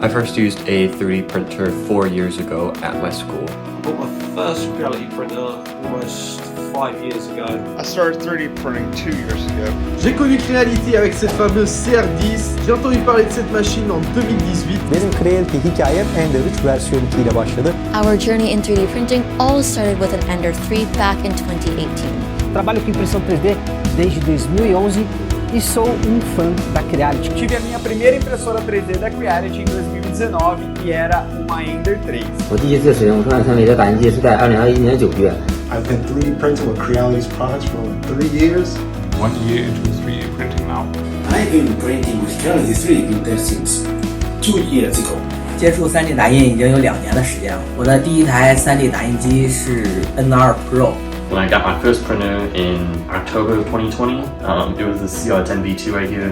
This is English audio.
I first used a 3D printer 4 years ago at my school. I bought my first Creality printer almost 5 years ago. I started 3D printing 2 years ago. J'ai connu Creality avec cette fameuse CR10. J'ai entendu parler de cette machine en 2018. Benim Creality hikayem Ender 3 versiyon 2 ile başladı. Our journey in 3D printing all started with an Ender 3 back in 2018. Trabalho com impressão 3D desde 2011 e sou fã da Creality. Tive a minha primeira impressora 3D da Creality em 2019 e era uma Ender 3. 我第一次使用传感三维的打印机是在2021年9月。I've been 3D printing with Creality's products for over 3 years. 1 year into 3D printing now. I've been printing with Creality 3D printer since 2 years ago. 接触 3D 打印已经有2年的时间了。我的第一台 3D 打印机是 N2 Pro。When I got my first printer in October of 2020, it was the CR10V2 right here.